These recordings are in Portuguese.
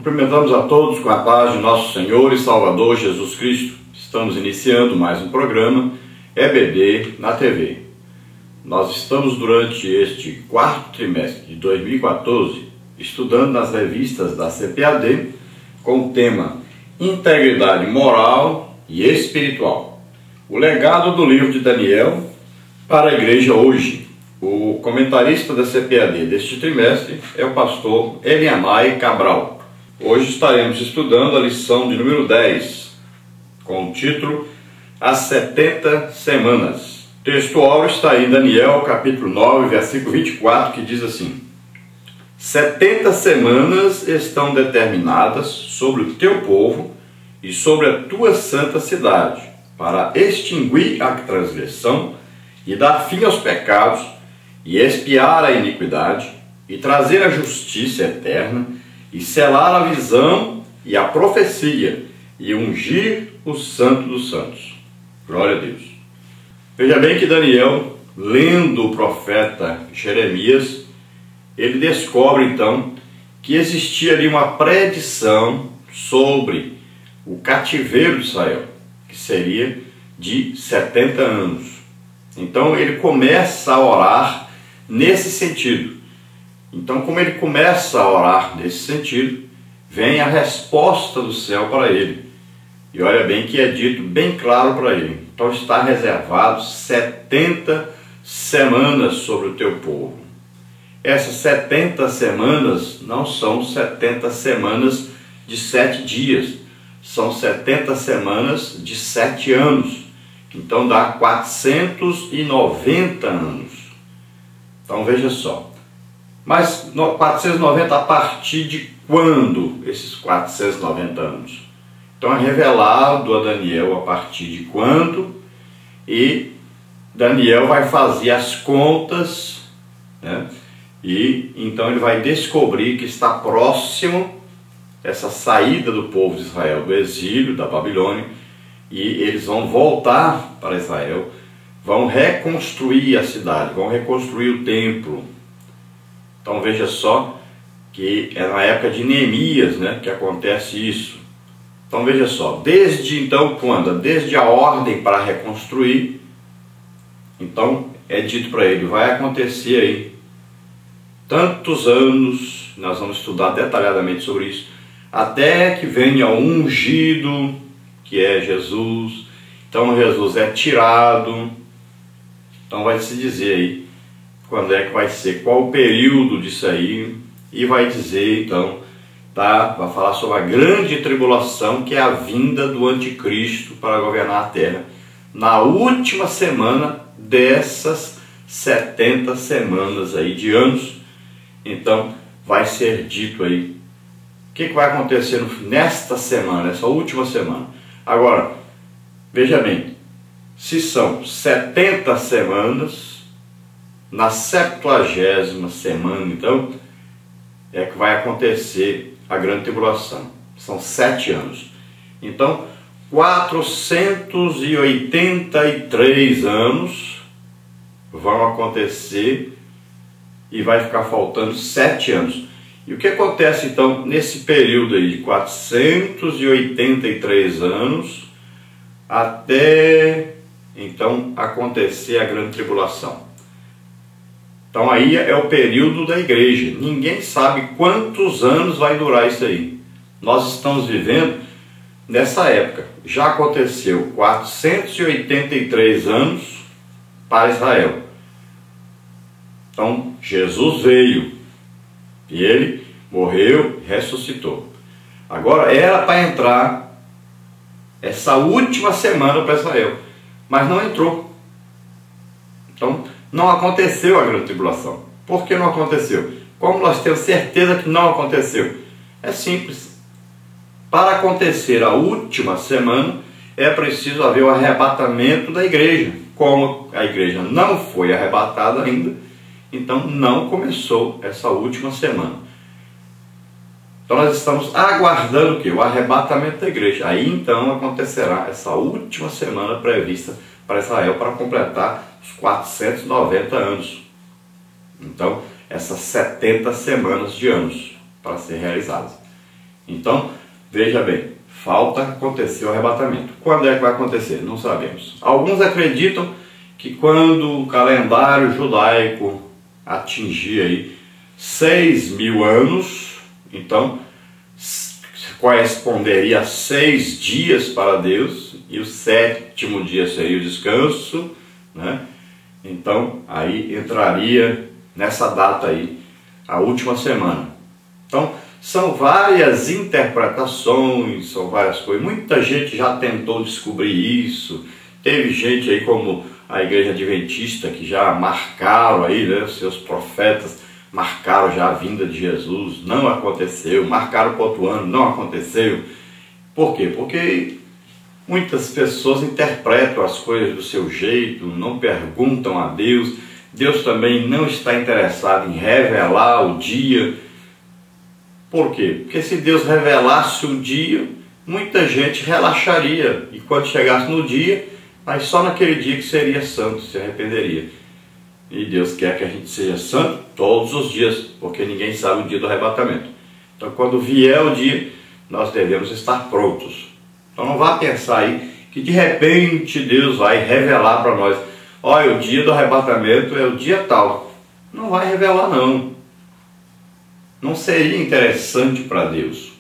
Cumprimentamos a todos com a paz de nosso Senhor e Salvador Jesus Cristo. Estamos iniciando mais um programa EBD na TV. Nós estamos durante este quarto trimestre de 2014 estudando nas revistas da CPAD com o tema Integridade Moral e Espiritual. O legado do livro de Daniel para a igreja hoje. O comentarista da CPAD deste trimestre é o pastor Elianai Cabral. Hoje estaremos estudando a lição de número 10, com o título As 70 Semanas. O texto áureo está em Daniel, capítulo 9, versículo 24, que diz assim: 70 semanas estão determinadas sobre o teu povo e sobre a tua santa cidade, para extinguir a transgressão e dar fim aos pecados, e expiar a iniquidade, e trazer a justiça eterna, e selar a visão e a profecia, e ungir o Santo dos Santos. Glória a Deus. Veja bem que Daniel, lendo o profeta Jeremias, ele descobre então que existia ali uma predição sobre o cativeiro de Israel, que seria de 70 anos. Então ele começa a orar nesse sentido. Então, como ele começa a orar nesse sentido, vem a resposta do céu para ele. E olha bem que é dito bem claro para ele. Então está reservado 70 semanas sobre o teu povo. Essas 70 semanas não são 70 semanas de 7 dias. São 70 semanas de 7 anos. Então dá 490 anos. Então veja só. Mas 490 a partir de quando esses 490 anos? Então é revelado a Daniel a partir de quando, e Daniel vai fazer as contas, né? E então ele vai descobrir que está próximo essa saída do povo de Israel do exílio da Babilônia, e eles vão voltar para Israel, vão reconstruir a cidade, vão reconstruir o templo. Então veja só que é na época de Neemias, né, que acontece isso. Então veja só, desde então quando? Desde a ordem para reconstruir, então é dito para ele, vai acontecer aí tantos anos, nós vamos estudar detalhadamente sobre isso, até que venha o ungido, que é Jesus. Então Jesus é tirado. Então vai se dizer aí quando é que vai ser, qual o período disso aí, e vai dizer então, tá? Vai falar sobre a grande tribulação, que é a vinda do anticristo para governar a terra, na última semana dessas 70 semanas aí de anos. Então vai ser dito aí o que vai acontecer nesta semana, essa última semana. Agora, veja bem, se são 70 semanas, na 70ª semana, então, é que vai acontecer a grande tribulação. São 7 anos. Então, 483 anos vão acontecer e vai ficar faltando 7 anos. E o que acontece então nesse período aí de 483 anos até então acontecer a grande tribulação? Então aí é o período da igreja. Ninguém sabe quantos anos vai durar isso aí. Nós estamos vivendo nessa época. Já aconteceu 483 anos para Israel. Então Jesus veio e ele morreu, ressuscitou. Agora era para entrar essa última semana para Israel, mas não entrou. Então não aconteceu a grande tribulação. Por que não aconteceu? Como nós temos certeza que não aconteceu? É simples. Para acontecer a última semana, é preciso haver o arrebatamento da igreja. Como a igreja não foi arrebatada ainda, então não começou essa última semana. Então nós estamos aguardando o quê? O arrebatamento da igreja. Aí então acontecerá essa última semana prevista para Israel, para completar os 490 anos. Então, essas 70 semanas de anos para ser realizadas. Então, veja bem, falta acontecer o arrebatamento. Quando é que vai acontecer? Não sabemos. Alguns acreditam que quando o calendário judaico atingir aí 6.000 anos, então corresponderia a 6 dias para Deus, e o 7º dia seria o descanso, né? Então aí entraria nessa data aí a última semana. Então são várias interpretações, são várias coisas. Muita gente já tentou descobrir isso. Teve gente aí como a Igreja Adventista que já marcaram aí, né, seus profetas marcaram já a vinda de Jesus, não aconteceu. Marcaram para outro ano, não aconteceu. Por quê? Porque muitas pessoas interpretam as coisas do seu jeito, não perguntam a Deus. Deus também não está interessado em revelar o dia. Por quê? Porque se Deus revelasse o dia, muita gente relaxaria. E quando chegasse no dia, mas só naquele dia que seria santo, se arrependeria. E Deus quer que a gente seja santo todos os dias, porque ninguém sabe o dia do arrebatamento. Então quando vier o dia, nós devemos estar prontos. Então não vá pensar aí que de repente Deus vai revelar para nós: olha, o dia do arrebatamento é o dia tal. Não vai revelar não. Não seria interessante para Deus.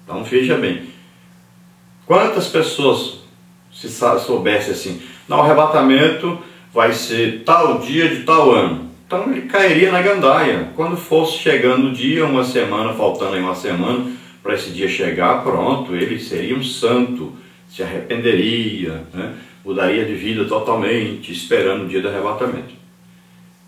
Então veja bem, quantas pessoas se soubessem assim: no arrebatamento vai ser tal dia de tal ano, então ele cairia na gandaia. Quando fosse chegando o dia, uma semana, faltando aí uma semana para esse dia chegar, pronto, ele seria um santo, se arrependeria, né? Mudaria de vida totalmente, esperando o dia do arrebatamento.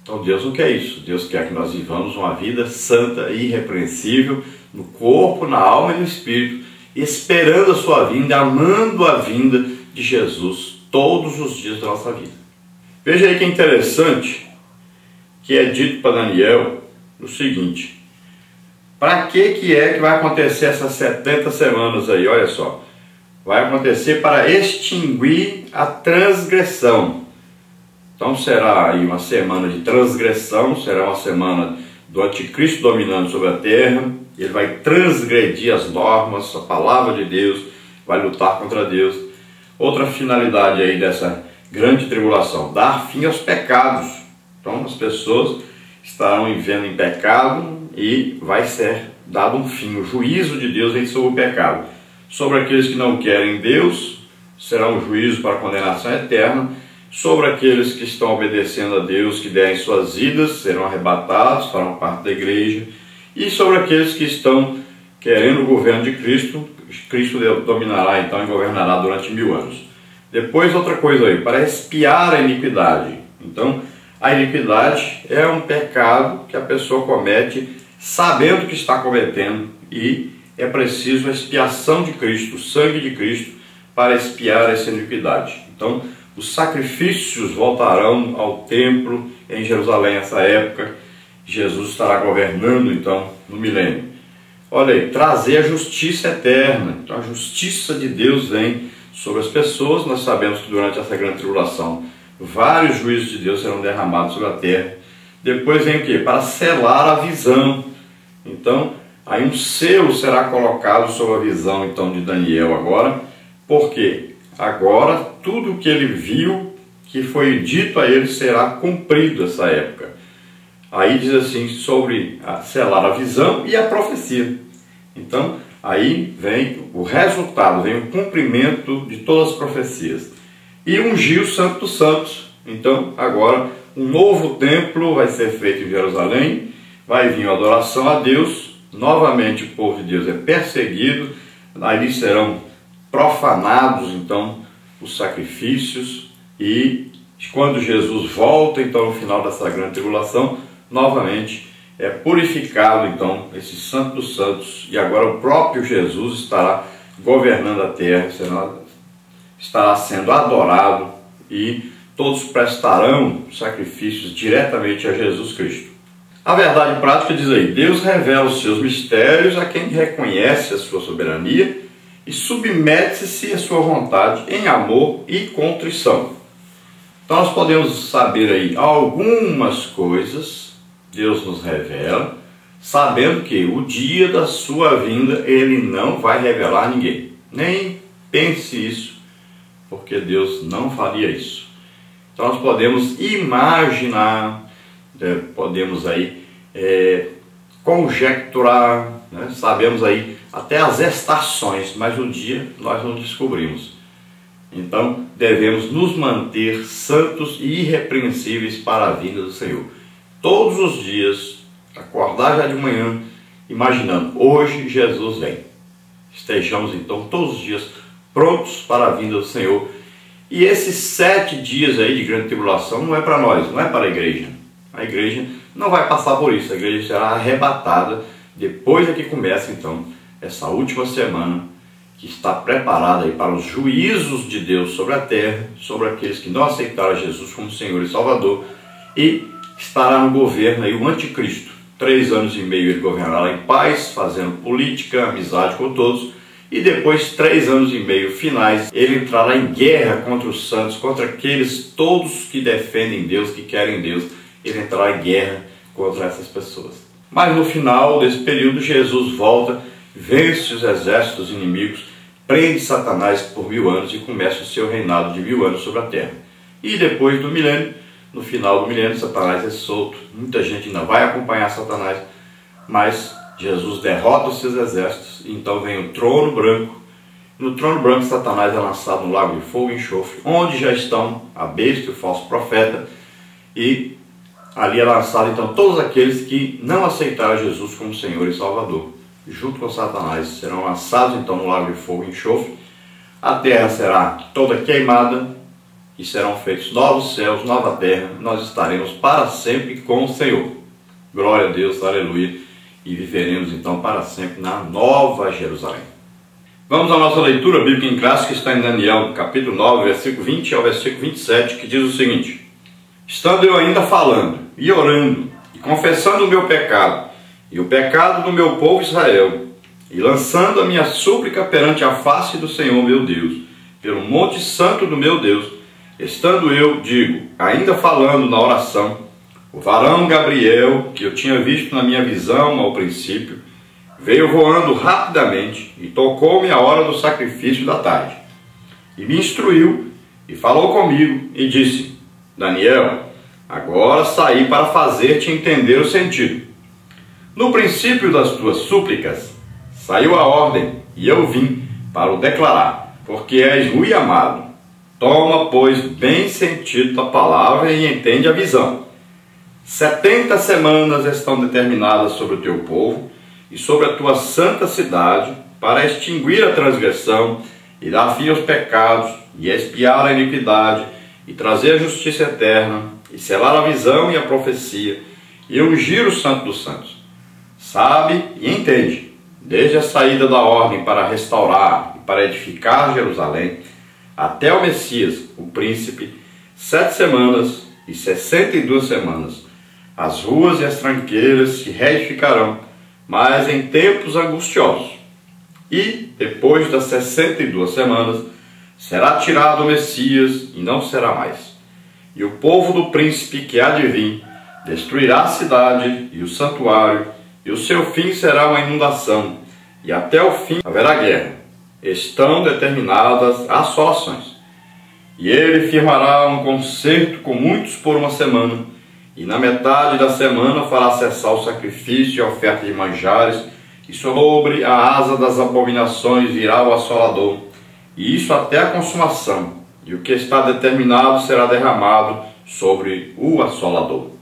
Então Deus não quer isso. Deus quer que nós vivamos uma vida santa e irrepreensível, no corpo, na alma e no espírito, esperando a sua vinda, amando a vinda de Jesus todos os dias da nossa vida. Veja aí que interessante que é dito para Daniel o seguinte: para que é que vai acontecer essas 70 semanas aí? Olha só, vai acontecer para extinguir a transgressão. Então será aí uma semana de transgressão, será uma semana do anticristo dominando sobre a terra. Ele vai transgredir as normas, a palavra de Deus, vai lutar contra Deus. Outra finalidade aí dessa grande tribulação: dar fim aos pecados. Então as pessoas estarão vivendo em pecado e vai ser dado um fim. O juízo de Deus vem sobre o pecado. Sobre aqueles que não querem Deus, será um juízo para condenação eterna. Sobre aqueles que estão obedecendo a Deus, que derem suas vidas, serão arrebatados, farão parte da igreja. E sobre aqueles que estão querendo o governo de Cristo, Cristo dominará então e governará durante 1000 anos. Depois outra coisa aí, para expiar a iniquidade. Então a iniquidade é um pecado que a pessoa comete sabendo que está cometendo, e é preciso a expiação de Cristo, o sangue de Cristo, para expiar essa iniquidade. Então os sacrifícios voltarão ao templo em Jerusalém nessa época. Jesus estará governando então no milênio. Olha aí, trazer a justiça eterna. Então a justiça de Deus vem sobre as pessoas. Nós sabemos que durante essa grande tribulação vários juízos de Deus serão derramados sobre a terra. Depois vem o quê? Para selar a visão. Então aí um selo será colocado sobre a visão então de Daniel agora. Por quê? Agora tudo o que ele viu, que foi dito a ele, será cumprido essa época. Aí diz assim sobre selar a visão e a profecia. Então aí vem o resultado, vem o cumprimento de todas as profecias. E ungir o Santo dos Santos. Então agora um novo templo vai ser feito em Jerusalém, vai vir a adoração a Deus. Novamente o povo de Deus é perseguido, ali serão profanados então os sacrifícios, e quando Jesus volta então no final dessa grande tribulação, novamente é purificado então esse Santo dos Santos, e agora o próprio Jesus estará governando a terra, estará sendo adorado, e todos prestarão sacrifícios diretamente a Jesus Cristo. A verdade prática diz aí: Deus revela os seus mistérios a quem reconhece a sua soberania e submete-se à sua vontade em amor e contrição. Então nós podemos saber aí algumas coisas, Deus nos revela, sabendo que o dia da sua vinda ele não vai revelar a ninguém. Nem pense isso, porque Deus não faria isso. Então nós podemos imaginar, podemos aí conjecturar, né? Sabemos aí até as estações, mas o dia nós não descobrimos. Então devemos nos manter santos e irrepreensíveis para a vinda do Senhor. Todos os dias, acordar já de manhã, imaginando, hoje Jesus vem. Estejamos então todos os dias prontos para a vinda do Senhor. E esses 7 dias aí de grande tribulação não é para nós, não é para a igreja. A igreja não vai passar por isso, a igreja será arrebatada depois é que começa então essa última semana que está preparada aí para os juízos de Deus sobre a terra, sobre aqueles que não aceitaram Jesus como Senhor e Salvador, e estará no governo aí o anticristo. 3 anos e meio ele governará em paz, fazendo política, amizade com todos, e depois 3 anos e meio finais ele entrará em guerra contra os santos, contra aqueles todos que defendem Deus, que querem Deus. Ele entrará em guerra contra essas pessoas. Mas no final desse período Jesus volta, vence os exércitos inimigos, prende Satanás por 1000 anos e começa o seu reinado de 1000 anos sobre a terra. E depois do milênio, no final do milênio, Satanás é solto. Muita gente ainda vai acompanhar Satanás, mas Jesus derrota os seus exércitos, e então vem o trono branco. No trono branco, Satanás é lançado no lago de fogo e enxofre, onde já estão a besta e o falso profeta, e ali é lançado então todos aqueles que não aceitaram Jesus como Senhor e Salvador. Junto com Satanás serão lançados então no lago de fogo e enxofre. A terra será toda queimada e serão feitos novos céus, nova terra. Nós estaremos para sempre com o Senhor. Glória a Deus, aleluia. E viveremos então para sempre na Nova Jerusalém. Vamos à nossa leitura bíblica em classe, que está em Daniel, capítulo 9, versículo 20 ao versículo 27, que diz o seguinte: estando eu ainda falando e orando e confessando o meu pecado e o pecado do meu povo Israel, e lançando a minha súplica perante a face do Senhor meu Deus, pelo monte santo do meu Deus, estando eu, digo, ainda falando na oração, o varão Gabriel, que eu tinha visto na minha visão ao princípio, veio voando rapidamente e tocou-me a hora do sacrifício da tarde. E me instruiu e falou comigo e disse: Daniel, agora saí para fazer-te entender o sentido. No princípio das tuas súplicas, saiu a ordem, e eu vim para o declarar, porque és muito amado. Toma, pois, bem sentido da palavra e entende a visão. 70 semanas estão determinadas sobre o teu povo e sobre a tua santa cidade, para extinguir a transgressão e dar fim aos pecados, e expiar a iniquidade, e trazer a justiça eterna, e selar a visão e a profecia, e ungir o santo dos santos. Sabe e entende, desde a saída da ordem para restaurar e para edificar Jerusalém, até o Messias, o príncipe, 7 semanas e 62 semanas. As ruas e as tranqueiras se reedificarão, mas em tempos angustiosos. E, depois das 62 semanas, será tirado o Messias e não será mais. E o povo do príncipe que há de vir destruirá a cidade e o santuário, e o seu fim será uma inundação, e até o fim haverá guerra. Estão determinadas assolações. E ele firmará um concerto com muitos por uma semana, e na metade da semana fará cessar o sacrifício e a oferta de manjares, e sobre a asa das abominações virá o assolador, e isso até a consumação, e o que está determinado será derramado sobre o assolador.